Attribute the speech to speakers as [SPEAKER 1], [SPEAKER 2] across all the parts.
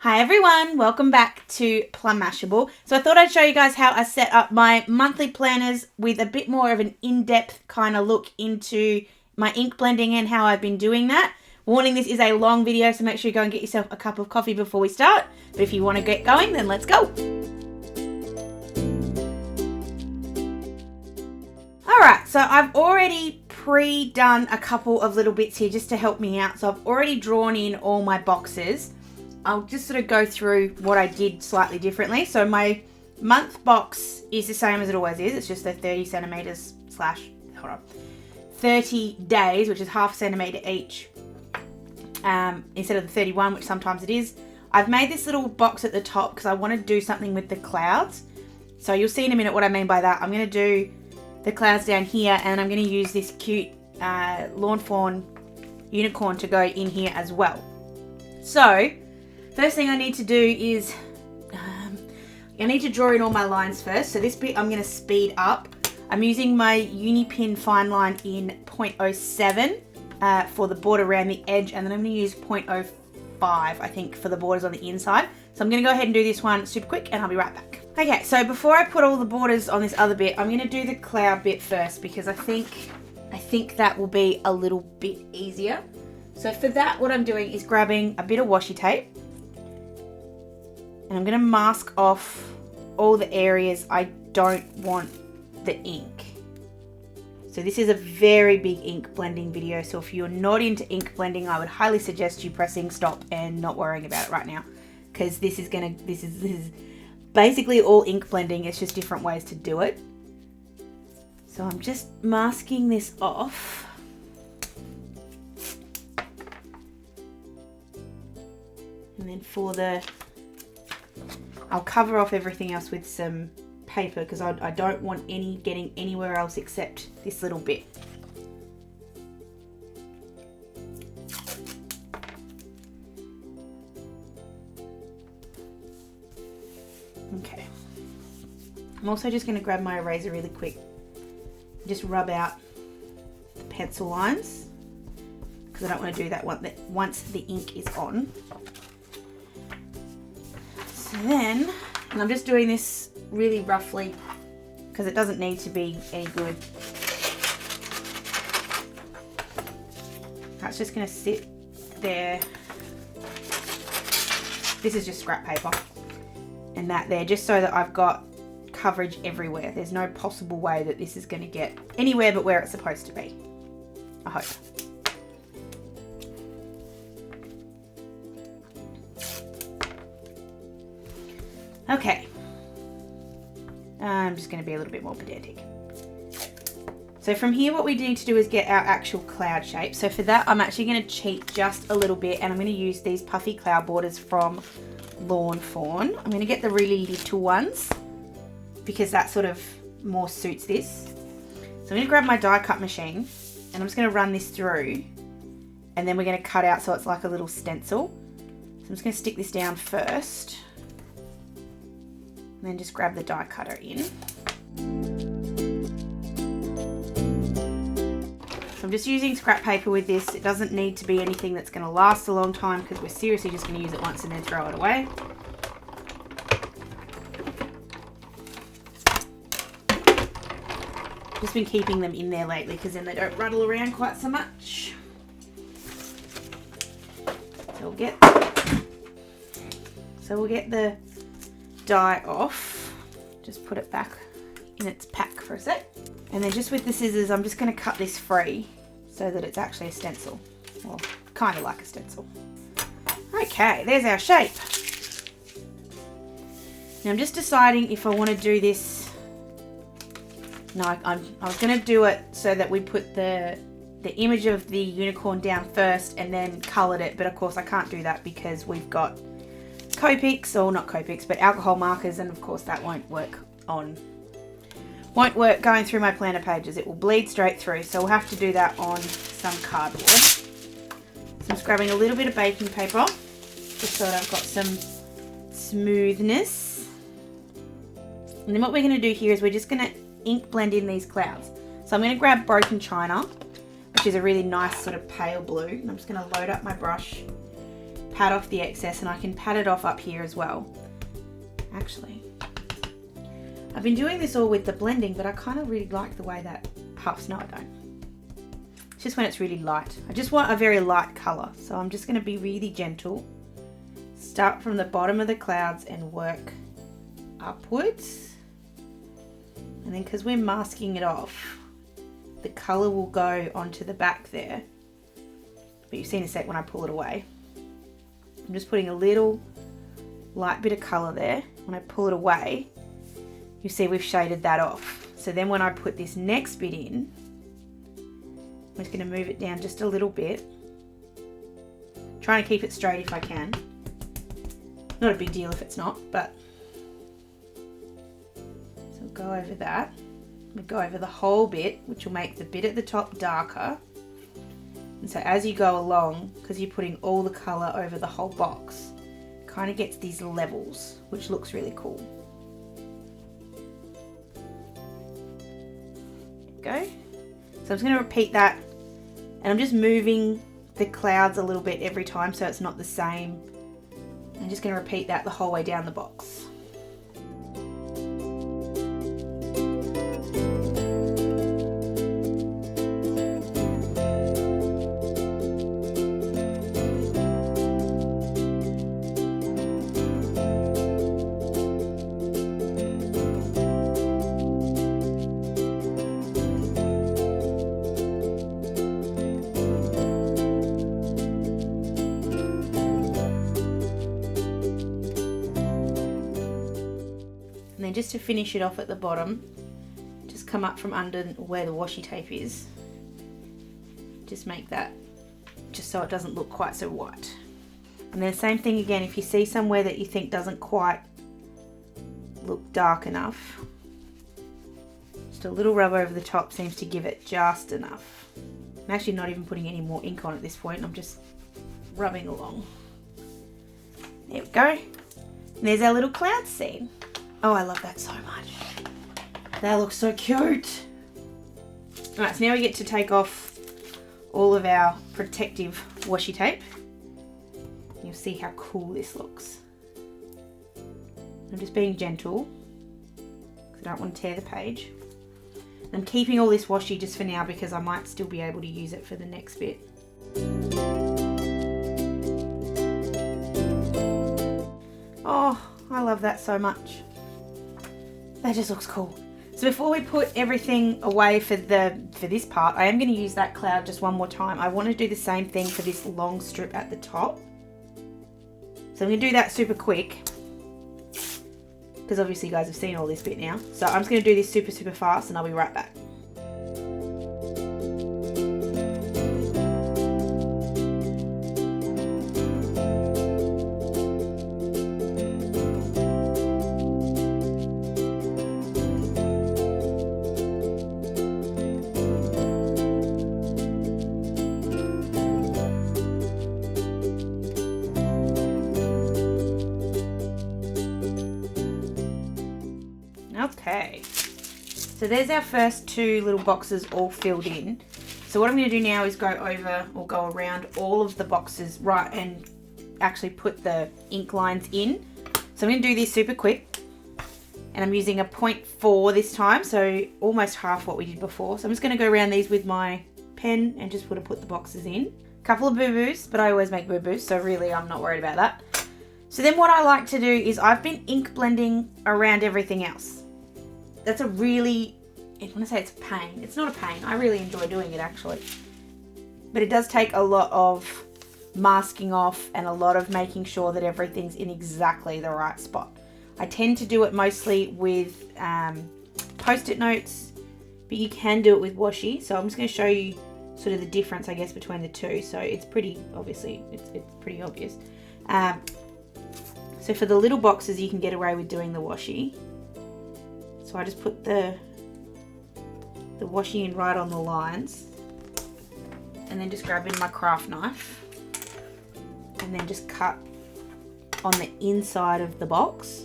[SPEAKER 1] Hi everyone, welcome back to Plum Mashable. So I thought I'd show you guys how I set up my monthly planners with a bit more of an in-depth kind of look into my ink blending and how I've been doing that. Warning, this is a long video, so make sure you go and get yourself a cup of coffee before we start. But if you want to get going, then let's go. Alright, so I've already pre-done a couple of little bits here just to help me out. So I've already drawn in all my boxes. I'll just sort of go through what I did slightly differently. So my month box is the same as it always is. It's just the 30 centimeters slash, 30 days, which is half a centimeter each, instead of the 31, which sometimes it is. I've made this little box at the top because I want to do something with the clouds. So you'll see in a minute what I mean by that. I'm going to do the clouds down here, and I'm going to use this cute lawn fawn unicorn to go in here as well. So first thing I need to do is I need to draw in all my lines first. So this bit I'm going to speed up. I'm using my Uni Pin Fineline in 0.07 for the border around the edge, and then I'm going to use 0.05 I think for the borders on the inside. So I'm going to go ahead and do this one super quick and I'll be right back. Okay, so before I put all the borders on this other bit, I'm going to do the cloud bit first because I think that will be a little bit easier. So for that, what I'm doing is grabbing a bit of washi tape. And I'm going to mask off all the areas I don't want the ink. So this is a very big ink blending video. So if you're not into ink blending, I would highly suggest you pressing stop and not worrying about it right now. Because this is basically all ink blending. It's just different ways to do it. So I'm just masking this off. And then I'll cover off everything else with some paper because I don't want any getting anywhere else except this little bit. Okay. I'm also just going to grab my eraser really quick. Just rub out the pencil lines because I don't want to do that once the ink is on. Then, and I'm just doing this really roughly because it doesn't need to be any good. That's just going to sit there. This is just scrap paper and that there, just so that I've got coverage everywhere. There's no possible way that this is going to get anywhere but where it's supposed to be, I hope. Okay, I'm just going to be a little bit more pedantic. So from here what we need to do is get our actual cloud shape. So for that I'm actually going to cheat just a little bit and I'm going to use these puffy cloud borders from Lawn Fawn. I'm going to get the really little ones because that sort of more suits this. So I'm going to grab my die cut machine and I'm just going to run this through and then we're going to cut out so it's like a little stencil. So I'm just going to stick this down first. And then just grab the die cutter in. So I'm just using scrap paper with this. It doesn't need to be anything that's going to last a long time because we're seriously just going to use it once and then throw it away. Just been keeping them in there lately because then they don't rattle around quite so much. So we'll get the die off, just put it back in its pack for a sec, and then just with the scissors I'm just going to cut this free so that it's actually a stencil, well, kind of like a stencil. Okay, there's our shape. Now I'm just deciding if I want to do this. No, I was going to do it so that we put the image of the unicorn down first and then coloured it, but of course I can't do that because we've got Copics, or not Copics, but alcohol markers, and of course that won't work going through my planner pages. It will bleed straight through, so we'll have to do that on some cardboard. So I'm just grabbing a little bit of baking paper just so that I've got some smoothness. And then what we're going to do here is we're just going to ink blend in these clouds. So I'm going to grab Broken China, which is a really nice sort of pale blue, and I'm just going to load up my brush pat off the excess, and I can pat it off up here as well. Actually, I've been doing this all with the blending, but I kind of really like the way that puffs. No, I don't. It's just when it's really light. I just want a very light color, so I'm just going to be really gentle. Start from the bottom of the clouds and work upwards. And then because we're masking it off, the color will go onto the back there. But you've seen a sec when I pull it away. I'm just putting a little light bit of color there. When I pull it away, you see we've shaded that off. So then when I put this next bit in, I'm just going to move it down just a little bit. Trying to keep it straight if I can. Not a big deal if it's not, but so we'll go over that. We'll go over the whole bit, which will make the bit at the top darker. And so as you go along, because you're putting all the colour over the whole box, it kind of gets these levels, which looks really cool. There we go. So I'm just going to repeat that, and I'm just moving the clouds a little bit every time so it's not the same. I'm just going to repeat that the whole way down the box. And then just to finish it off at the bottom, just come up from under where the washi tape is. Just make that, just so it doesn't look quite so white. And then same thing again, if you see somewhere that you think doesn't quite look dark enough, just a little rub over the top seems to give it just enough. I'm actually not even putting any more ink on at this point, I'm just rubbing along. There we go. And there's our little cloud scene. Oh, I love that so much. That looks so cute. Alright, so now we get to take off all of our protective washi tape. You'll see how cool this looks. I'm just being gentle because I don't want to tear the page. I'm keeping all this washi just for now because I might still be able to use it for the next bit. Oh, I love that so much. That just looks cool. So before we put everything away for this part, I am going to use that cloud just one more time. I want to do the same thing for this long strip at the top. So I'm going to do that super quick, because obviously you guys have seen all this bit now. So I'm just going to do this super fast and I'll be right back. Okay, so there's our first two little boxes all filled in. So what I'm going to do now is go over or go around all of the boxes, right, and actually put the ink lines in. So I'm going to do this super quick, and I'm using a 0.4 this time, so almost half what we did before. So I'm just going to go around these with my pen and just put the boxes in. A couple of boo-boos, but I always make boo-boos, so really I'm not worried about that. So then what I like to do is I've been ink blending around everything else. That's a really, I want to say it's a pain. It's not a pain. I really enjoy doing it actually. But it does take a lot of masking off and a lot of making sure that everything's in exactly the right spot. I tend to do it mostly with post-it notes, but you can do it with washi. So I'm just going to show you sort of the difference, I guess, between the two. So it's pretty, obviously, it's pretty obvious. So for the little boxes, you can get away with doing the washi. So I just put the washi in right on the lines, and then just grab in my craft knife and then just cut on the inside of the box.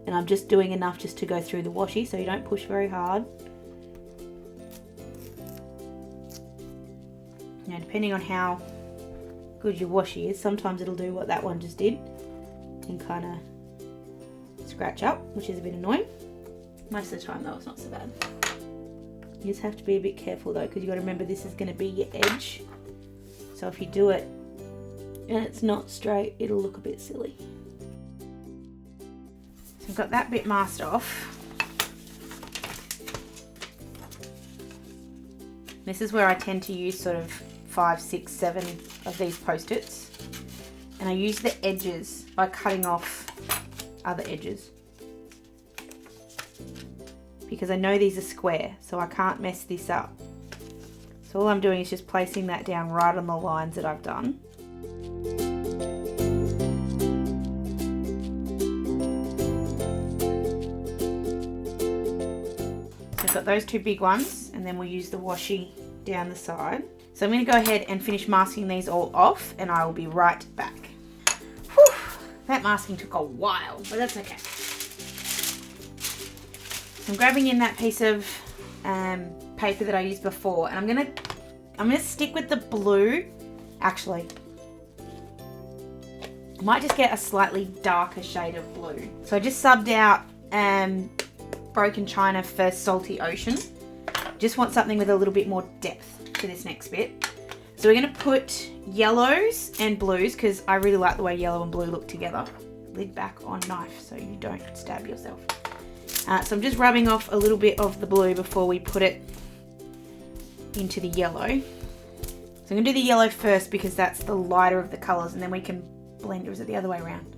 [SPEAKER 1] And I'm just doing enough just to go through the washi, so you don't push very hard. Now, depending on how good your washi is, sometimes it'll do what that one just did and kind of scratch up, which is a bit annoying. Most of the time though, it's not so bad. You just have to be a bit careful though, because you got to remember this is going to be your edge. So if you do it and it's not straight, it'll look a bit silly. So I've got that bit masked off. This is where I tend to use sort of 5, 6, 7 of these post-its. And I use the edges by cutting off other edges. Because I know these are square, so I can't mess this up. So all I'm doing is just placing that down right on the lines that I've done. So I've got those two big ones, and then we'll use the washi down the side. So I'm going to go ahead and finish masking these all off, and I will be right back. Whew, that masking took a while, but that's okay. I'm grabbing in that piece of paper that I used before, and I'm gonna stick with the blue. Actually, I might just get a slightly darker shade of blue. So I just subbed out Broken China for Salty Ocean. Just want something with a little bit more depth to this next bit. So we're gonna put yellows and blues, because I really like the way yellow and blue look together. Lid back on knife so you don't stab yourself. So I'm just rubbing off a little bit of the blue before we put it into the yellow. So I'm going to do the yellow first because that's the lighter of the colours, and then we can blend, or is it the other way around?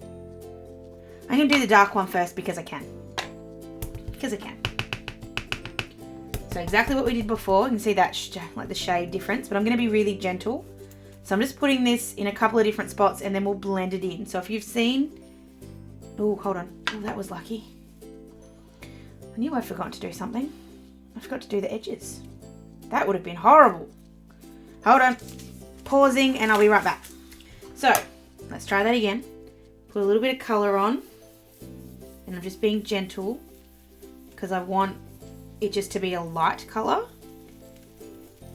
[SPEAKER 1] I'm going to do the dark one first because I can. Because I can. So exactly what we did before. You can see that like the shade difference, but I'm going to be really gentle. So I'm just putting this in a couple of different spots and then we'll blend it in. So if you've seen... Oh, hold on. Oh, that was lucky. I knew I forgot to do something. I forgot to do the edges. That would have been horrible. Hold on. Pausing and I'll be right back. So, let's try that again. Put a little bit of colour on. And I'm just being gentle because I want it just to be a light colour.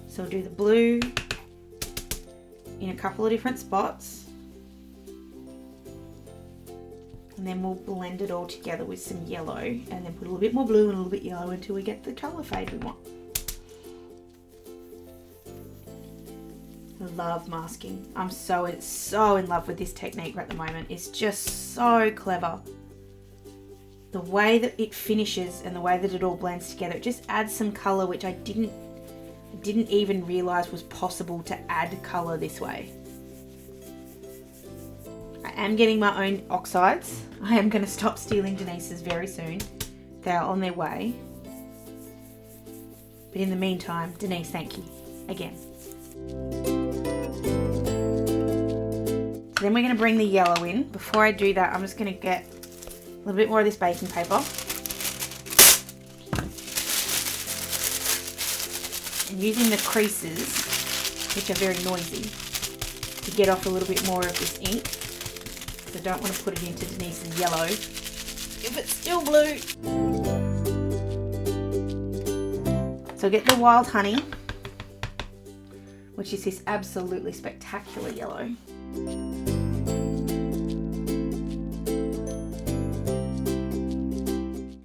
[SPEAKER 1] So I'll do the blue in a couple of different spots. And then we'll blend it all together with some yellow, and then put a little bit more blue and a little bit yellow until we get the colour fade we want. I love masking. I'm so in love with this technique at the moment. It's just so clever. The way that it finishes and the way that it all blends together, it just adds some colour, which I didn't even realise was possible to add colour this way. I am getting my own oxides. I am going to stop stealing Denise's very soon. They are on their way. But in the meantime, Denise, thank you again. So then we're going to bring the yellow in. Before I do that, I'm just going to get a little bit more of this baking paper. And using the creases, which are very noisy, to get off a little bit more of this ink. I don't want to put it into Denise's yellow if it's still blue. So get the wild honey, which is this absolutely spectacular yellow.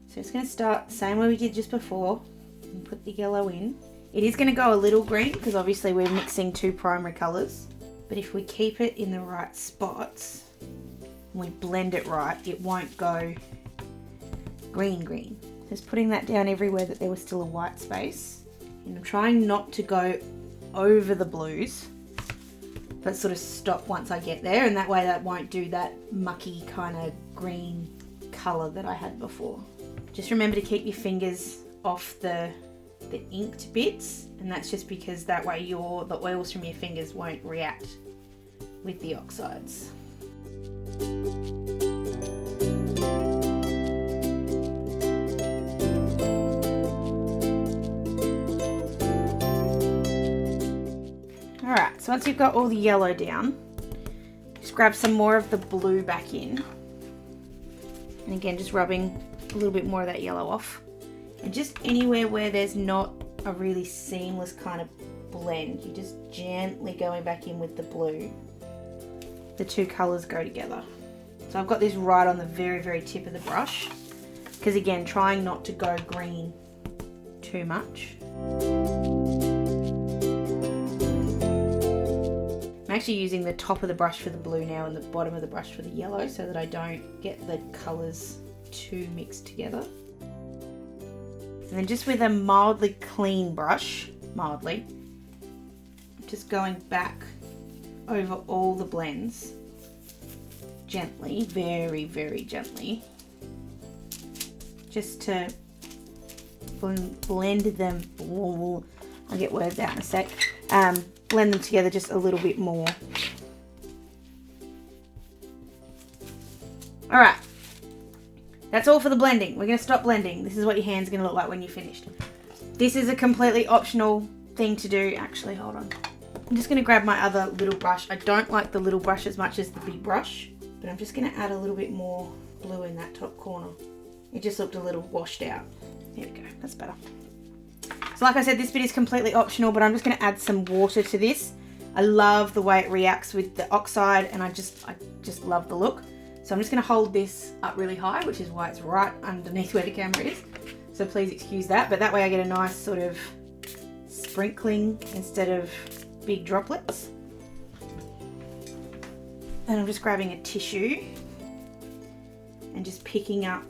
[SPEAKER 1] So it's going to start the same way we did just before and put the yellow in. It is going to go a little green because obviously we're mixing two primary colours, but if we keep it in the right spots, we blend it right, it won't go green. Just putting that down everywhere that there was still a white space. And I'm trying not to go over the blues, but sort of stop once I get there, and that way that won't do that mucky kind of green colour that I had before. Just remember to keep your fingers off the inked bits, and that's just because that way the oils from your fingers won't react with the oxides. Alright, so once you've got all the yellow down, just grab some more of the blue back in. And again, just rubbing a little bit more of that yellow off. And just anywhere where there's not a really seamless kind of blend, you're just gently going back in with the blue. the two colours go together. So I've got this right on the very, very tip of the brush, because again, trying not to go green too much. I'm actually using the top of the brush for the blue now and the bottom of the brush for the yellow so that I don't get the colours too mixed together. And then just with a mildly clean brush, just going back over all the blends, gently, very, very gently, just to blend them. I'll get words out in a sec. Blend them together just a little bit more. All right, that's all for the blending. We're gonna stop blending. This is what your hand's gonna look like when you're finished. This is a completely optional thing to do. Actually, hold on. I'm just gonna grab my other little brush. I don't like the little brush as much as the big brush, but I'm just gonna add a little bit more blue in that top corner. It just looked a little washed out. There we go, that's better. So like I said, this bit is completely optional, but I'm just going to add some water to this. I love the way it reacts with the oxide, and I just love the look. So I'm just going to hold this up really high, which is why it's right underneath where the camera is. So please excuse that, but that way I get a nice sort of sprinkling instead of big droplets. And I'm just grabbing a tissue and just picking up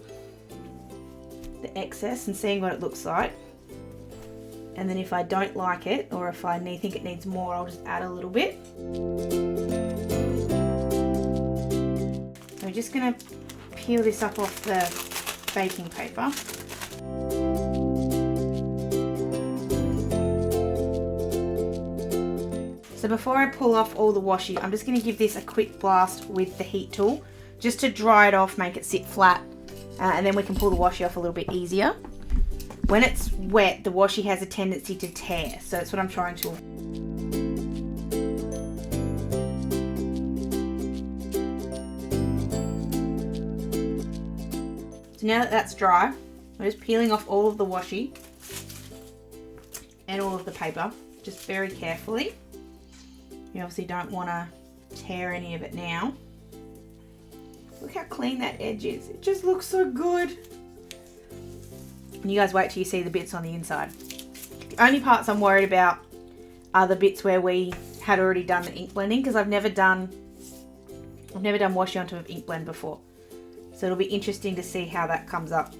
[SPEAKER 1] the excess and seeing what it looks like. And then if I don't like it, or if I think it needs more, I'll just add a little bit. So we're just going to peel this up off the baking paper. So before I pull off all the washi, I'm just going to give this a quick blast with the heat tool, just to dry it off, make it sit flat, and then we can pull the washi off a little bit easier. When it's wet, the washi has a tendency to tear, so that's what I'm trying to. So now that that's dry, I'm just peeling off all of the washi and all of the paper, just very carefully. You obviously don't want to tear any of it now. Look how clean that edge is. It just looks so good. And you guys wait till you see the bits on the inside. The only parts I'm worried about are the bits where we had already done the ink blending, because I've never done washi on top of ink blend before. So it'll be interesting to see how that comes up.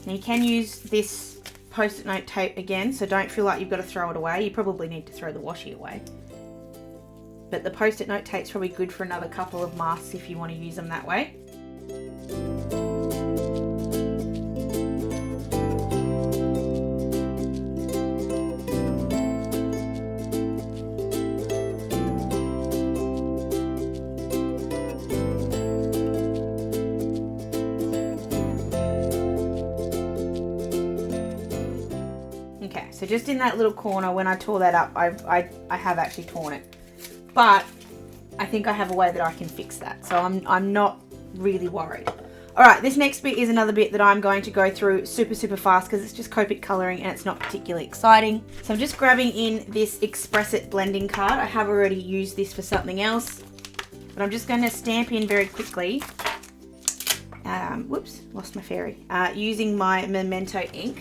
[SPEAKER 1] Now you can use this post-it note tape again, so don't feel like you've got to throw it away. You probably need to throw the washi away. But the post-it note tape's probably good for another couple of masks if you want to use them that way. Okay, so just in that little corner, when I tore that up, I have actually torn it. But I think I have a way that I can fix that, so I'm not really worried. Alright, this next bit is another bit that I'm going to go through super fast because it's just Copic colouring and it's not particularly exciting. So I'm just grabbing in this Express It blending card. I have already used this for something else, but I'm just going to stamp in very quickly. Whoops, lost my fairy. Using my Memento ink,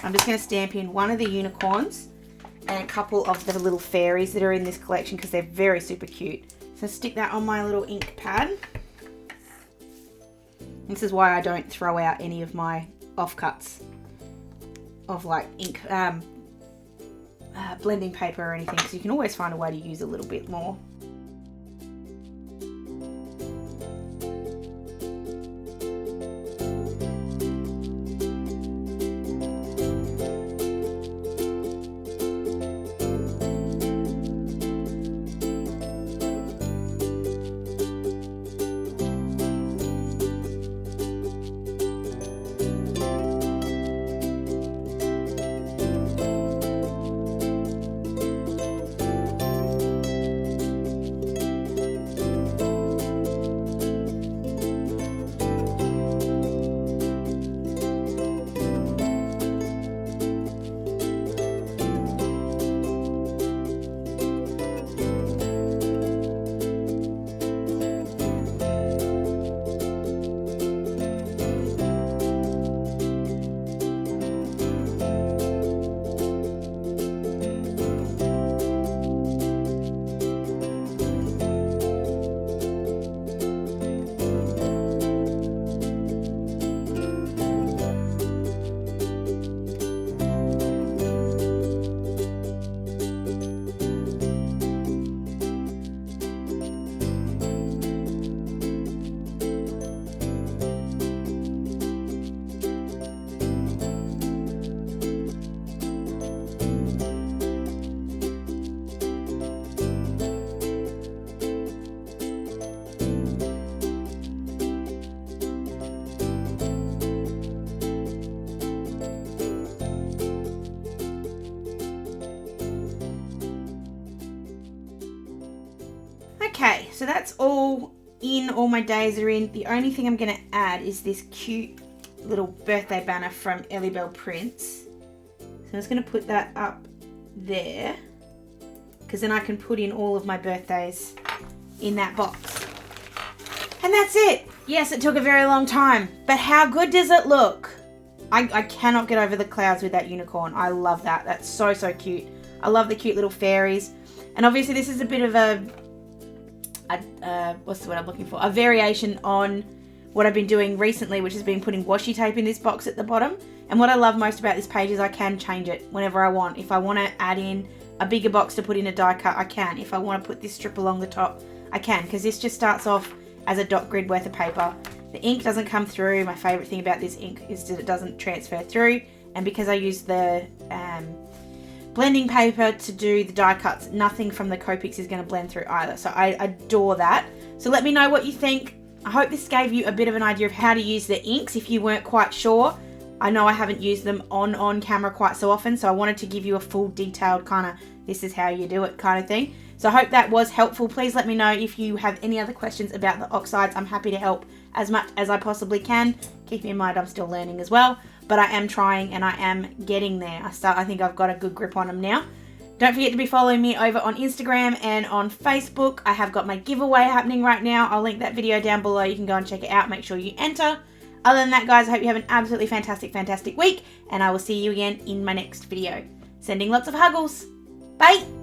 [SPEAKER 1] I'm just going to stamp in one of the unicorns and a couple of the little fairies that are in this collection because they're very super cute. So stick that on my little ink pad. This is why I don't throw out any of my offcuts of like ink, blending paper or anything, because you can always find a way to use a little bit more. Okay, so that's all in. All my days are in. The only thing I'm going to add is this cute little birthday banner from Ellie Bell Prints. So I'm just going to put that up there, because then I can put in all of my birthdays in that box. And that's it. Yes, it took a very long time, but how good does it look? I cannot get over the clouds with that unicorn. I love that. That's so, so cute. I love the cute little fairies. And obviously this is a bit of a what's the word I'm looking for? A variation on what I've been doing recently, which has been putting washi tape in this box at the bottom. And what I love most about this page is I can change it whenever I want. If I want to add in a bigger box to put in a die cut, I can. If I want to put this strip along the top, I can, because this just starts off as a dot grid worth of paper. The ink doesn't come through. My favorite thing about this ink is that it doesn't transfer through. And because I use the blending paper to do the die cuts, nothing from the Copics is going to blend through either. So I adore that. So let me know what you think. I hope this gave you a bit of an idea of how to use the inks if you weren't quite sure. I know I haven't used them on camera quite so often, so I wanted to give you a full detailed kind of this is how you do it kind of thing. So I hope that was helpful. Please let me know if you have any other questions about the oxides. I'm happy to help as much as I possibly can. Keep in mind I'm still learning as well, but I am trying and I am getting there. I think I've got a good grip on them now. Don't forget to be following me over on Instagram and on Facebook. I have got my giveaway happening right now. I'll link that video down below. You can go and check it out. Make sure you enter. Other than that, guys, I hope you have an absolutely fantastic, fantastic week, and I will see you again in my next video. Sending lots of huggles. Bye!